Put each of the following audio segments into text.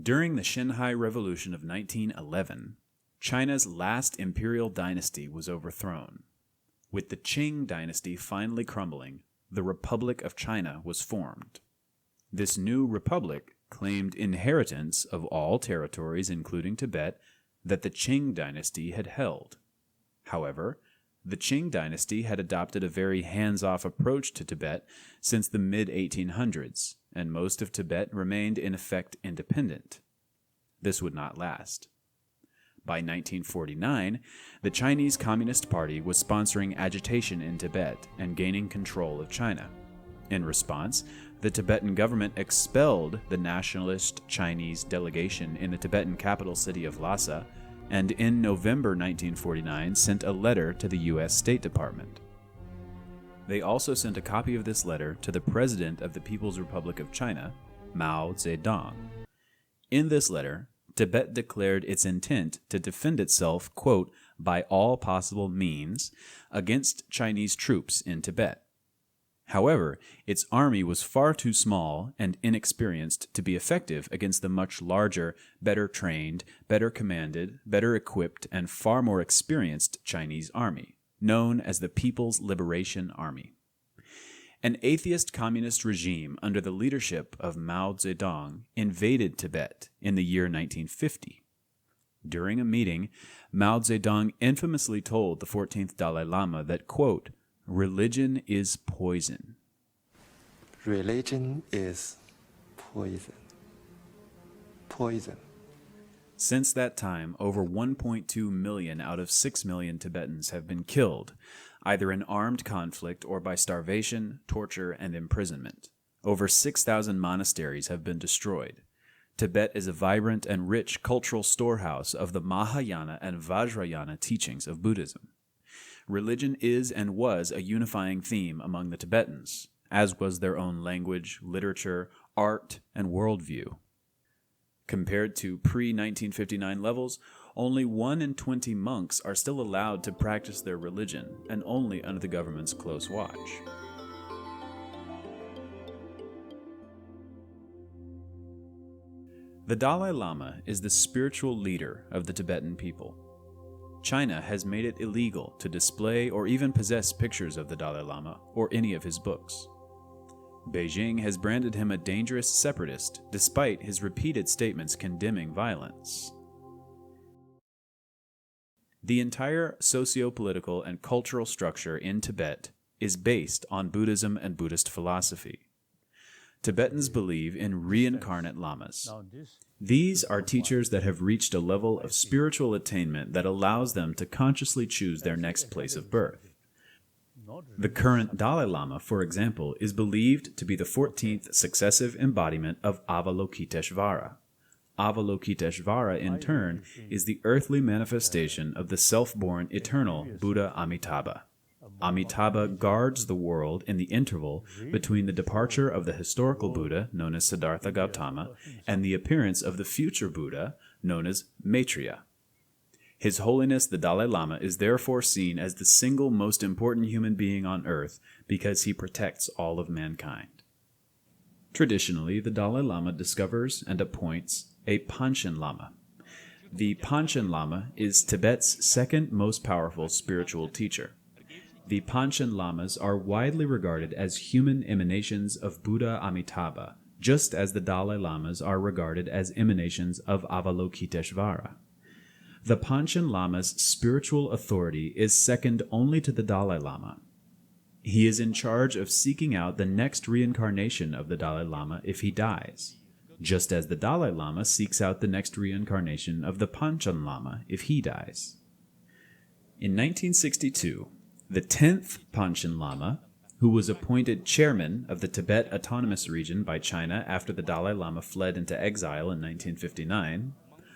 During the Xinhai Revolution of 1911, China's last imperial dynasty was overthrown. With the Qing dynasty finally crumbling, the Republic of China was formed. This new republic claimed inheritance of all territories, including Tibet, that the Qing dynasty had held. However, the Qing dynasty had adopted a very hands-off approach to Tibet since the mid-1800s, and most of Tibet remained in effect independent. This would not last. By 1949, the Chinese Communist Party was sponsoring agitation in Tibet and gaining control of China. In response, the Tibetan government expelled the nationalist Chinese delegation in the Tibetan capital city of Lhasa, and in November 1949 sent a letter to the U.S. State Department. They also sent a copy of this letter to the President of the People's Republic of China, Mao Zedong. In this letter, Tibet declared its intent to defend itself, quote, by all possible means, against Chinese troops in Tibet. However, its army was far too small and inexperienced to be effective against the much larger, better trained, better commanded, better equipped, and far more experienced Chinese army, known as the People's Liberation Army. An atheist communist regime under the leadership of Mao Zedong invaded Tibet in the year 1950. During a meeting, Mao Zedong infamously told the 14th Dalai Lama that, quote, religion is poison. Religion is poison. Poison. Since that time, over 1.2 million out of 6 million Tibetans have been killed, either in armed conflict or by starvation, torture, and imprisonment. Over 6,000 monasteries have been destroyed. Tibet is a vibrant and rich cultural storehouse of the Mahayana and Vajrayana teachings of Buddhism. Religion is and was a unifying theme among the Tibetans, as was their own language, literature, art, and worldview. Compared to pre-1959 levels, only 1 in 20 monks are still allowed to practice their religion, and only under the government's close watch. The Dalai Lama is the spiritual leader of the Tibetan people. China has made it illegal to display or even possess pictures of the Dalai Lama or any of his books. Beijing has branded him a dangerous separatist despite his repeated statements condemning violence. The entire socio-political and cultural structure in Tibet is based on Buddhism and Buddhist philosophy. Tibetans believe in reincarnate lamas. These are teachers that have reached a level of spiritual attainment that allows them to consciously choose their next place of birth. The current Dalai Lama, for example, is believed to be the 14th successive embodiment of Avalokiteshvara. Avalokiteshvara, in turn, is the earthly manifestation of the self-born eternal Buddha Amitabha. Amitabha guards the world in the interval between the departure of the historical Buddha, known as Siddhartha Gautama, and the appearance of the future Buddha, known as Maitreya. His Holiness the Dalai Lama is therefore seen as the single most important human being on earth because he protects all of mankind. Traditionally, the Dalai Lama discovers and appoints a Panchen Lama. The Panchen Lama is Tibet's second most powerful spiritual teacher. The Panchen Lamas are widely regarded as human emanations of Buddha Amitabha, just as the Dalai Lamas are regarded as emanations of Avalokiteshvara. The Panchen Lama's spiritual authority is second only to the Dalai Lama. He is in charge of seeking out the next reincarnation of the Dalai Lama if he dies, just as the Dalai Lama seeks out the next reincarnation of the Panchen Lama if he dies. In 1962, the 10th Panchen Lama, who was appointed chairman of the Tibet Autonomous Region by China after the Dalai Lama fled into exile in 1959,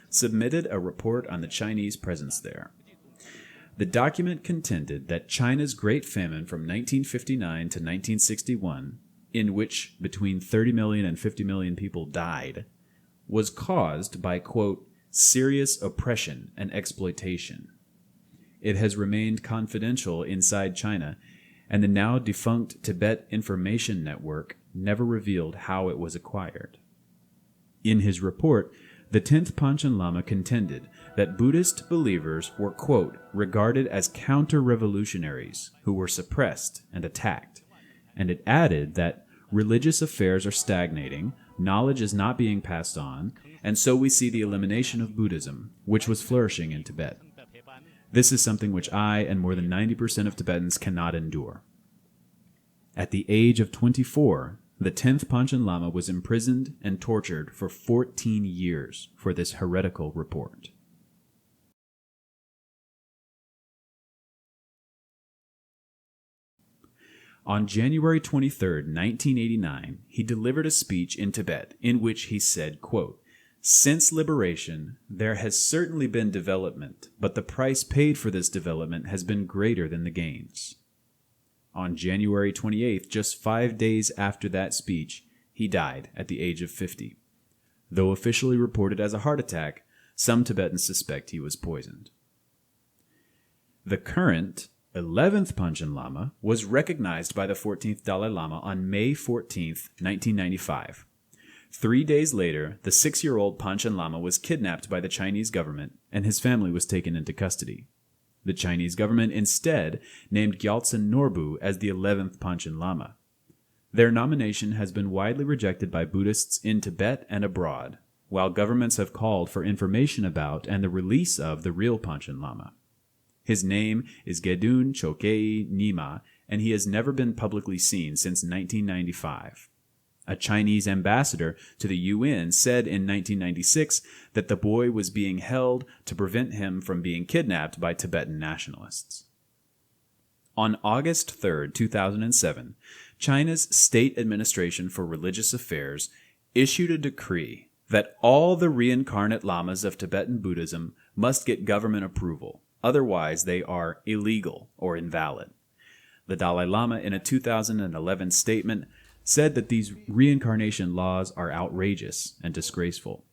submitted a report on the Chinese presence there. The document contended that China's Great Famine from 1959 to 1961, in which between 30 million and 50 million people died, was caused by, quote, serious oppression and exploitation. It has remained confidential inside China, and the now defunct Tibet Information Network never revealed how it was acquired. In his report, The 10th Panchen Lama contended that Buddhist believers were, quote, regarded as counter-revolutionaries who were suppressed and attacked, and it added that religious affairs are stagnating, knowledge is not being passed on, and so we see the elimination of Buddhism, which was flourishing in Tibet. This is something which I and more than 90% of Tibetans cannot endure. At the age of 24, the 10th Panchen Lama was imprisoned and tortured for 14 years for this heretical report. On January 23, 1989, he delivered a speech in Tibet in which he said, quote, "Since liberation, there has certainly been development, but the price paid for this development has been greater than the gains." On January 28th, just 5 days after that speech, he died at the age of 50. Though officially reported as a heart attack, some Tibetans suspect he was poisoned. The current 11th Panchen Lama was recognized by the 14th Dalai Lama on May 14, 1995. 3 days later, the 6-year-old Panchen Lama was kidnapped by the Chinese government, and his family was taken into custody. The Chinese government instead named Gyaltsen Norbu as the 11th Panchen Lama. Their nomination has been widely rejected by Buddhists in Tibet and abroad, while governments have called for information about and the release of the real Panchen Lama. His name is Gedun Chokei Nyima, and he has never been publicly seen since 1995. A Chinese ambassador to the UN said in 1996 that the boy was being held to prevent him from being kidnapped by Tibetan nationalists. On August 3, 2007, China's State Administration for Religious Affairs issued a decree that all the reincarnate lamas of Tibetan Buddhism must get government approval. Otherwise, they are illegal or invalid. The Dalai Lama, in a 2011 statement, said that these reincarnation laws are outrageous and disgraceful.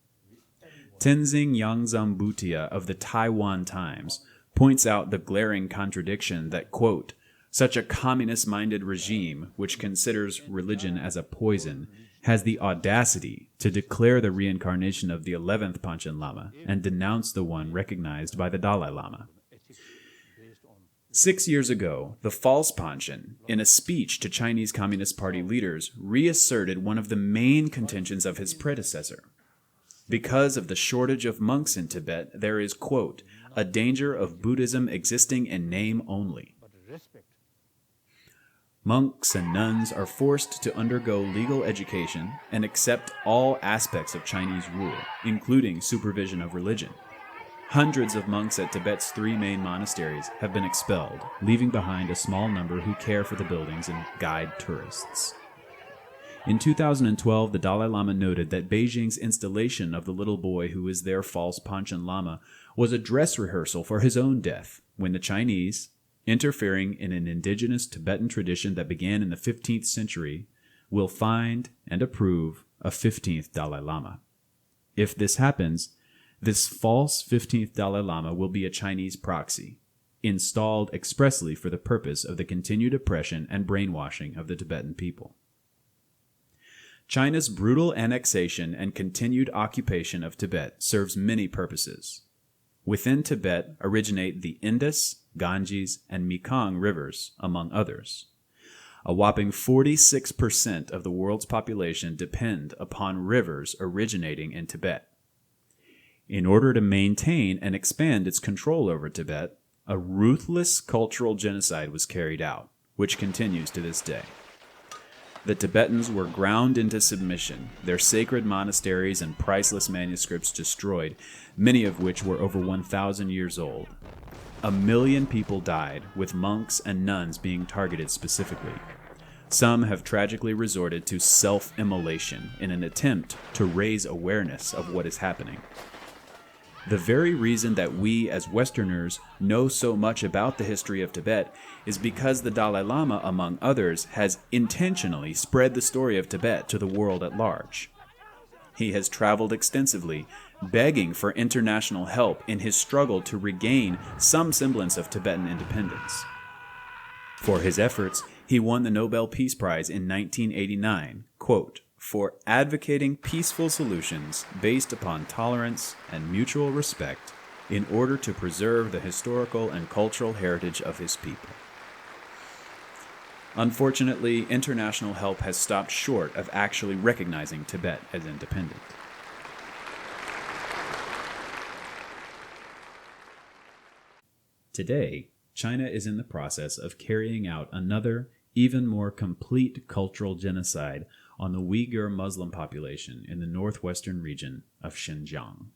Tenzing Yangzam Bhutia of the Taiwan Times points out the glaring contradiction that, quote, such a communist-minded regime, which considers religion as a poison, has the audacity to declare the reincarnation of the 11th Panchen Lama and denounce the one recognized by the Dalai Lama. 6 years ago, the false Panchen, in a speech to Chinese Communist Party leaders, reasserted one of the main contentions of his predecessor. Because of the shortage of monks in Tibet, there is, quote, a danger of Buddhism existing in name only. Monks and nuns are forced to undergo legal education and accept all aspects of Chinese rule, including supervision of religion. Hundreds of monks at Tibet's 3 main monasteries have been expelled, leaving behind a small number who care for the buildings and guide tourists. In 2012, the Dalai Lama noted that Beijing's installation of the little boy who is their false Panchen Lama was a dress rehearsal for his own death, when the Chinese, interfering in an indigenous Tibetan tradition that began in the 15th century, will find and approve a 15th Dalai Lama. If this happens, this false 15th Dalai Lama will be a Chinese proxy, installed expressly for the purpose of the continued oppression and brainwashing of the Tibetan people. China's brutal annexation and continued occupation of Tibet serves many purposes. Within Tibet originate the Indus, Ganges, and Mekong rivers, among others. A whopping 46% of the world's population depend upon rivers originating in Tibet. In order to maintain and expand its control over Tibet, a ruthless cultural genocide was carried out, which continues to this day. The Tibetans were ground into submission, their sacred monasteries and priceless manuscripts destroyed, many of which were over 1,000 years old. 1 million people died, with monks and nuns being targeted specifically. Some have tragically resorted to self-immolation in an attempt to raise awareness of what is happening. The very reason that we as Westerners know so much about the history of Tibet is because the Dalai Lama, among others, has intentionally spread the story of Tibet to the world at large. He has traveled extensively, begging for international help in his struggle to regain some semblance of Tibetan independence. For his efforts, he won the Nobel Peace Prize in 1989, quote, for advocating peaceful solutions based upon tolerance and mutual respect in order to preserve the historical and cultural heritage of his people. Unfortunately, international help has stopped short of actually recognizing Tibet as independent. Today, China is in the process of carrying out another, even more complete cultural genocide on the Uyghur Muslim population in the northwestern region of Xinjiang.